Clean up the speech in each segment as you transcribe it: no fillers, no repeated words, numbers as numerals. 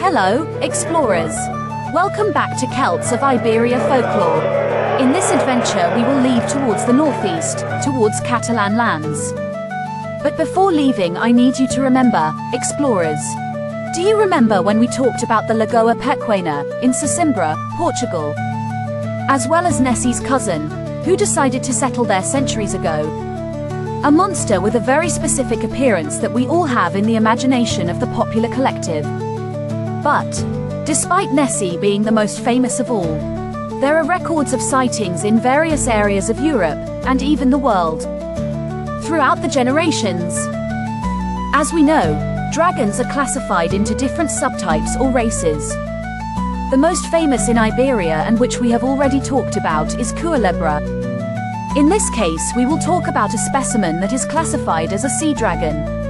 Hello, explorers. Welcome back to Celts of Iberia folklore. In this adventure we will leave towards the northeast, towards Catalan lands. But before leaving I need you to remember, explorers. Do you remember when we talked about the lagoa pequena, in Sesimbra, Portugal? As well as Nessy's cousin, who decided to settle there centuries ago. A monster with a very specific appearance that we all have in the imagination of the popular collective. But, despite Nessy being the most famous of all, there are records of sightings in various areas of Europe, and even the world, throughout the generations. As we know, dragons are classified into different subtypes or races. The most famous in Iberia and which we have already talked about is Cuelebre. In this case we will talk about a specimen that is classified as a sea dragon.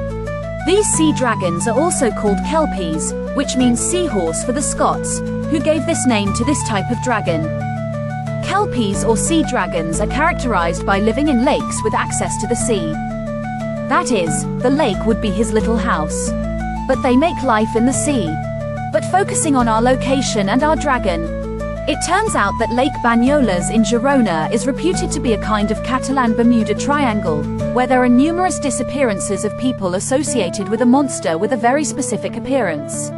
These sea dragons are also called Kelpies, which means seahorse for the Scots, who gave this name to this type of dragon. Kelpies or sea dragons are characterized by living in lakes with access to the sea. That is, the lake would be his little house. But they make life in the sea. But focusing on our location and our dragon, it turns out that Lake Banyolas in Girona is reputed to be a kind of Catalan Bermuda Triangle, where there are numerous disappearances of people associated with a monster with a very specific appearance.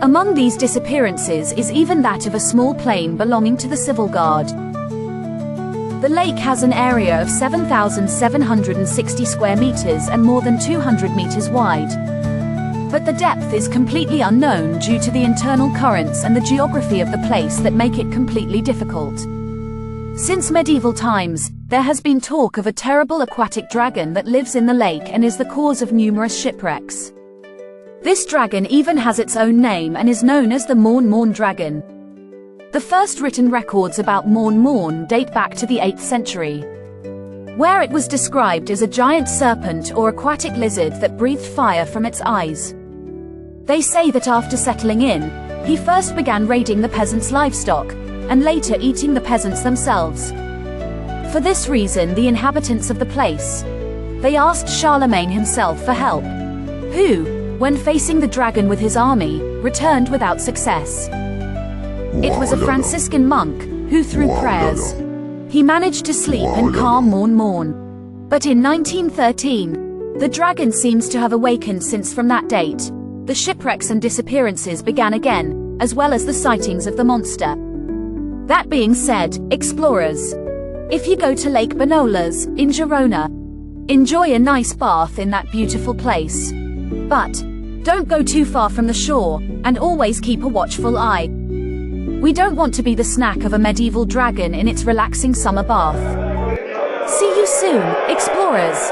Among these disappearances is even that of a small plane belonging to the Civil Guard. The lake has an area of 7,760 square meters and more than 200 meters wide. But the depth is completely unknown due to the internal currents and the geography of the place that make it completely difficult. Since medieval times, there has been talk of a terrible aquatic dragon that lives in the lake and is the cause of numerous shipwrecks. This dragon even has its own name and is known as the Morn dragon. The first written records about Morn date back to the 8th century, where it was described as a giant serpent or aquatic lizard that breathed fire from its eyes. They say that after settling in, he first began raiding the peasants' livestock, and later eating the peasants themselves. For this reason the inhabitants of the place, they asked Charlemagne himself for help, who, when facing the dragon with his army, returned without success. It was a Franciscan monk, who through prayers, he managed to sleep and calm Morn. But in 1913, the dragon seems to have awakened since from that date, the shipwrecks and disappearances began again, as well as the sightings of the monster. That being said, explorers, if you go to Lake Banyolas, in Girona, enjoy a nice bath in that beautiful place. But, don't go too far from the shore, and always keep a watchful eye. We don't want to be the snack of a medieval dragon in its relaxing summer bath. See you soon, explorers!